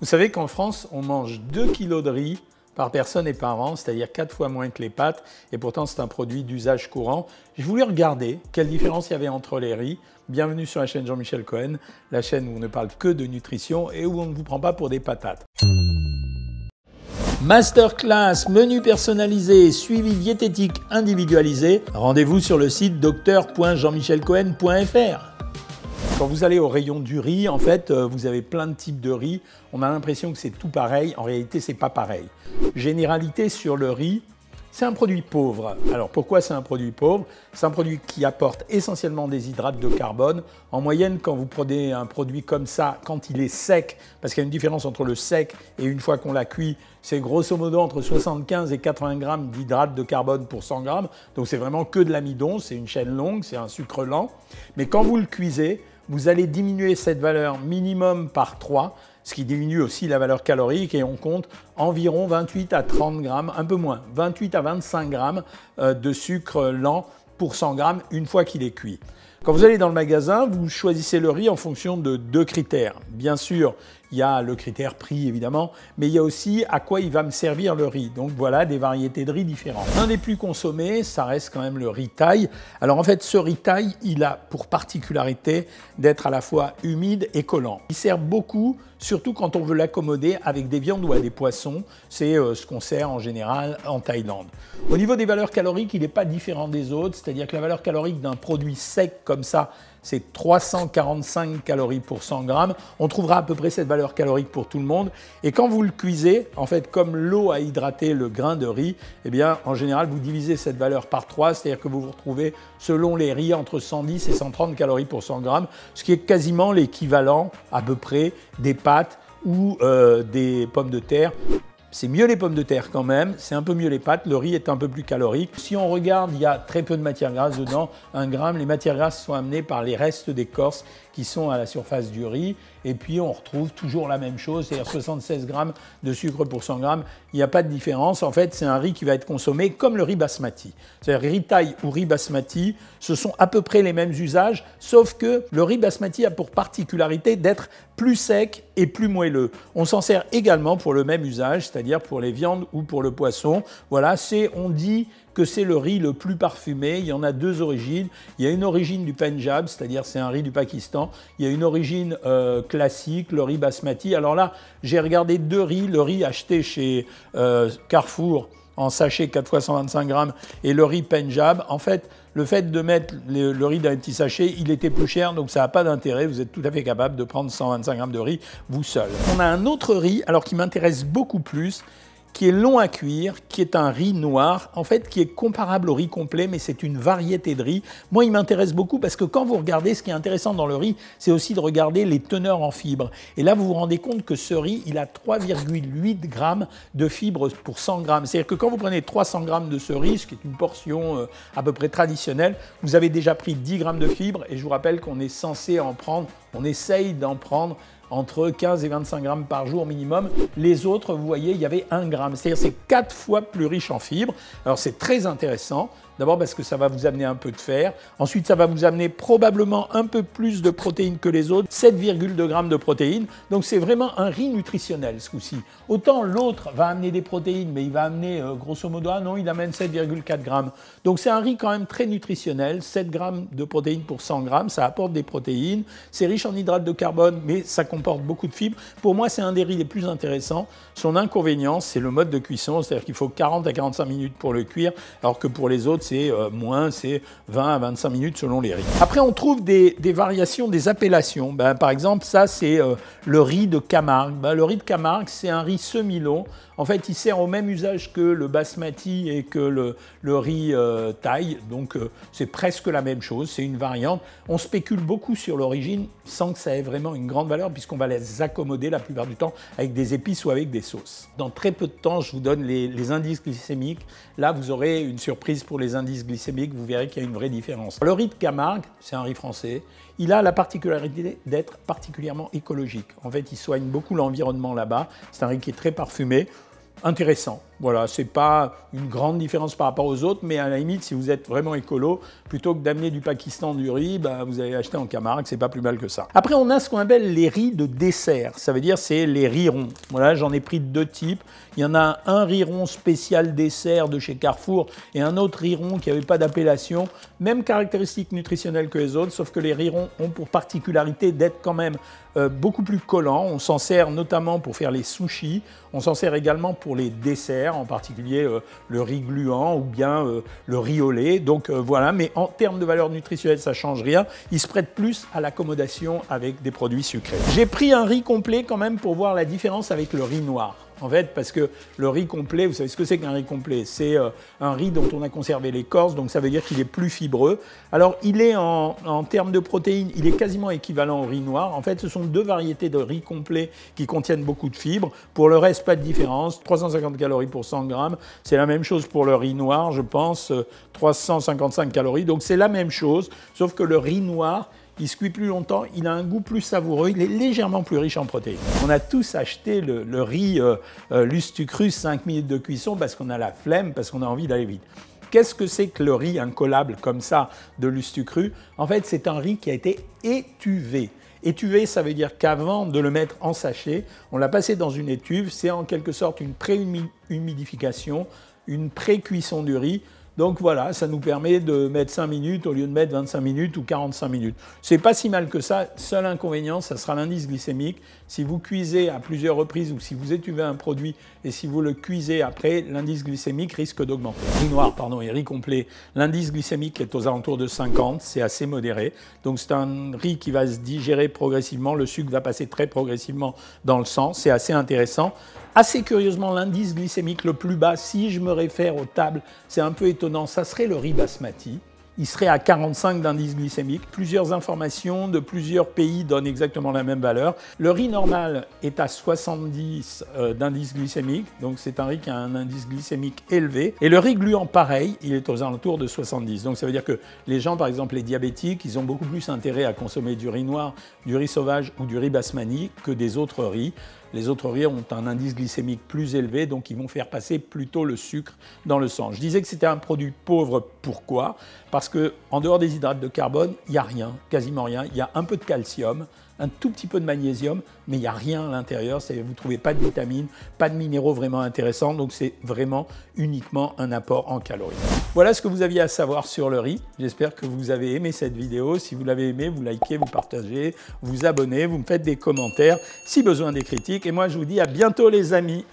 Vous savez qu'en France, on mange 2 kg de riz par personne et par an, c'est-à-dire 4 fois moins que les pâtes, et pourtant c'est un produit d'usage courant. J'ai voulu regarder quelle différence il y avait entre les riz. Bienvenue sur la chaîne Jean-Michel Cohen, la chaîne où on ne parle que de nutrition et où on ne vous prend pas pour des patates. Masterclass, menu personnalisé, suivi diététique individualisé. Rendez-vous sur le site docteur.jeanmichelcohen.fr. Quand vous allez au rayon du riz, en fait, vous avez plein de types de riz. On a l'impression que c'est tout pareil. En réalité, c'est pas pareil. Généralité sur le riz, c'est un produit pauvre. Alors pourquoi c'est un produit pauvre? C'est un produit qui apporte essentiellement des hydrates de carbone. En moyenne, quand vous prenez un produit comme ça, quand il est sec, parce qu'il y a une différence entre le sec et une fois qu'on l'a cuit, c'est grosso modo entre 75 et 80 grammes d'hydrates de carbone pour 100 grammes. Donc c'est vraiment que de l'amidon, c'est une chaîne longue, c'est un sucre lent. Mais quand vous le cuisez, vous allez diminuer cette valeur minimum par 3, ce qui diminue aussi la valeur calorique, et on compte environ 28 à 30 grammes, un peu moins, 28 à 25 grammes de sucre lent pour 100 grammes une fois qu'il est cuit. Quand vous allez dans le magasin, vous choisissez le riz en fonction de 2 critères. Bien sûr, il y a le critère prix évidemment, mais il y a aussi à quoi il va me servir le riz. Donc voilà des variétés de riz différentes. Un des plus consommés, ça reste quand même le riz thaï. Alors en fait, ce riz thaï, il a pour particularité d'être à la fois humide et collant. Il sert beaucoup, surtout quand on veut l'accommoder avec des viandes ou à des poissons. C'est ce qu'on sert en général en Thaïlande. Au niveau des valeurs caloriques, il n'est pas différent des autres, c'est-à-dire que la valeur calorique d'un produit sec comme ça, c'est 345 calories pour 100 grammes. On trouvera à peu près cette valeur calorique pour tout le monde. Et quand vous le cuisez, en fait, comme l'eau a hydraté le grain de riz, eh bien, en général, vous divisez cette valeur par 3, c'est-à-dire que vous vous retrouvez, selon les riz, entre 110 et 130 calories pour 100 grammes, ce qui est quasiment l'équivalent, à peu près, des pâtes ou des pommes de terre. C'est mieux les pommes de terre quand même, c'est un peu mieux les pâtes, le riz est un peu plus calorique. Si on regarde, il y a très peu de matières grasses dedans, 1 gramme. Les matières grasses sont amenées par les restes d'écorce qui sont à la surface du riz. Et puis on retrouve toujours la même chose, c'est-à-dire 76 grammes de sucre pour 100 grammes. Il n'y a pas de différence. En fait, c'est un riz qui va être consommé comme le riz basmati. C'est-à-dire riz thaï ou riz basmati, ce sont à peu près les mêmes usages, sauf que le riz basmati a pour particularité d'être plus sec et plus moelleux. On s'en sert également pour le même usage, c'est-à-dire pour les viandes ou pour le poisson. Voilà, on dit que c'est le riz le plus parfumé. Il y en a 2 origines. Il y a une origine du Pendjab, c'est-à-dire c'est un riz du Pakistan. Il y a une origine classique, le riz basmati. Alors là, j'ai regardé 2 riz. Le riz acheté chez Carrefour en sachet 4 fois 125 grammes et le riz Pendjab. En fait, le fait de mettre le riz dans un petit sachet, il était plus cher, donc ça n'a pas d'intérêt. Vous êtes tout à fait capable de prendre 125 grammes de riz vous seul. On a un autre riz, alors qui m'intéresse beaucoup plus, qui est long à cuire, qui est un riz noir, en fait qui est comparable au riz complet, mais c'est une variété de riz. Moi, il m'intéresse beaucoup parce que quand vous regardez, ce qui est intéressant dans le riz, c'est aussi de regarder les teneurs en fibres. Et là, vous vous rendez compte que ce riz, il a 3,8 grammes de fibres pour 100 grammes. C'est-à-dire que quand vous prenez 300 grammes de ce riz, ce qui est une portion à peu près traditionnelle, vous avez déjà pris 10 grammes de fibres. Et je vous rappelle qu'on est censé en prendre, on essaye d'en prendre entre 15 et 25 grammes par jour minimum. Les autres, vous voyez, il y avait 1 gramme. C'est-à-dire c'est 4 fois plus riche en fibres. Alors c'est très intéressant. D'abord parce que ça va vous amener un peu de fer. Ensuite, ça va vous amener probablement un peu plus de protéines que les autres, 7,2 grammes de protéines. Donc c'est vraiment un riz nutritionnel ce coup-ci. Autant l'autre va amener des protéines, mais il va amener grosso modo, ah non, il amène 7,4 grammes. Donc c'est un riz quand même très nutritionnel, 7 grammes de protéines pour 100 grammes, ça apporte des protéines. C'est riche en hydrates de carbone, mais ça comporte beaucoup de fibres. Pour moi, c'est un des riz les plus intéressants. Son inconvénient, c'est le mode de cuisson, c'est-à-dire qu'il faut 40 à 45 minutes pour le cuire, alors que pour les autres, c'est moins, c'est 20 à 25 minutes selon les riz. Après, on trouve des variations, des appellations. Par exemple, ça, c'est le riz de Camargue. Le riz de Camargue, c'est un riz semi-long. En fait, il sert au même usage que le basmati et que le riz thaï. Donc, c'est presque la même chose. C'est une variante. On spécule beaucoup sur l'origine sans que ça ait vraiment une grande valeur puisqu'on va les accommoder la plupart du temps avec des épices ou avec des sauces. Dans très peu de temps, je vous donne les indices glycémiques. Là, vous aurez une surprise pour les indices glycémiques. Vous verrez qu'il y a une vraie différence. Le riz de Camargue, c'est un riz français. Il a la particularité d'être particulièrement écologique. En fait, il soigne beaucoup l'environnement là-bas. C'est un riz qui est très parfumé. intéressant. Voilà, c'est pas une grande différence par rapport aux autres, mais à la limite, si vous êtes vraiment écolo, plutôt que d'amener du Pakistan du riz, bah, vous allez acheter en Camargue, c'est pas plus mal que ça. Après, on a ce qu'on appelle les riz de dessert. Ça veut dire c'est les riz ronds. Voilà, j'en ai pris deux types. Il y en a un riz rond spécial dessert de chez Carrefour et un autre riz rond qui n'avait pas d'appellation. Même caractéristiques nutritionnelles que les autres, sauf que les riz ronds ont pour particularité d'être quand même beaucoup plus collants. On s'en sert notamment pour faire les sushis. On s'en sert également pour les desserts, en particulier le riz gluant ou bien le riz au lait. Donc voilà, mais en termes de valeur nutritionnelle, ça ne change rien. Il se prête plus à l'accommodation avec des produits sucrés. J'ai pris un riz complet quand même pour voir la différence avec le riz noir. En fait, parce que le riz complet, vous savez ce que c'est qu'un riz complet? C'est un riz dont on a conservé l'écorce, donc ça veut dire qu'il est plus fibreux. Alors, il est en termes de protéines, il est quasiment équivalent au riz noir. En fait, ce sont deux variétés de riz complet qui contiennent beaucoup de fibres. Pour le reste, pas de différence. 350 calories pour 100 grammes. C'est la même chose pour le riz noir, je pense. 355 calories. Donc, c'est la même chose, sauf que le riz noir, il se cuit plus longtemps, il a un goût plus savoureux, il est légèrement plus riche en protéines. On a tous acheté le riz Lustucrus 5 minutes de cuisson parce qu'on a la flemme, parce qu'on a envie d'aller vite. Qu'est-ce que c'est que le riz incollable comme ça de Lustucrus? En fait, c'est un riz qui a été étuvé. Étuvé, ça veut dire qu'avant de le mettre en sachet, on l'a passé dans une étuve. C'est en quelque sorte une pré-humidification, une pré-cuisson du riz. Donc voilà, ça nous permet de mettre 5 minutes au lieu de mettre 25 minutes ou 45 minutes. C'est pas si mal que ça. Seul inconvénient, ça sera l'indice glycémique. Si vous cuisez à plusieurs reprises ou si vous étuvez un produit et si vous le cuisez après, l'indice glycémique risque d'augmenter. Riz noir, pardon, et riz complet, l'indice glycémique est aux alentours de 50, c'est assez modéré. Donc c'est un riz qui va se digérer progressivement, le sucre va passer très progressivement dans le sang, c'est assez intéressant. Assez curieusement, l'indice glycémique le plus bas, si je me réfère aux tables, c'est un peu étonnant, ça serait le riz basmati. Il serait à 45 d'indice glycémique. Plusieurs informations de plusieurs pays donnent exactement la même valeur. Le riz normal est à 70 d'indice glycémique, donc c'est un riz qui a un indice glycémique élevé. Et le riz gluant, pareil, il est aux alentours de 70. Donc ça veut dire que les gens, par exemple les diabétiques, ils ont beaucoup plus intérêt à consommer du riz noir, du riz sauvage ou du riz basmati que des autres riz. Les autres riz ont un indice glycémique plus élevé, donc ils vont faire passer plutôt le sucre dans le sang. Je disais que c'était un produit pauvre, pourquoi? Parce qu'en dehors des hydrates de carbone, il n'y a rien, quasiment rien. Il y a un peu de calcium, un tout petit peu de magnésium, mais il n'y a rien à l'intérieur. Vous ne trouvez pas de vitamines, pas de minéraux vraiment intéressants, donc c'est vraiment uniquement un apport en calories. Voilà ce que vous aviez à savoir sur le riz. J'espère que vous avez aimé cette vidéo. Si vous l'avez aimé, vous likez, vous partagez, vous abonnez, vous me faites des commentaires, si besoin des critiques. Et moi, je vous dis à bientôt les amis.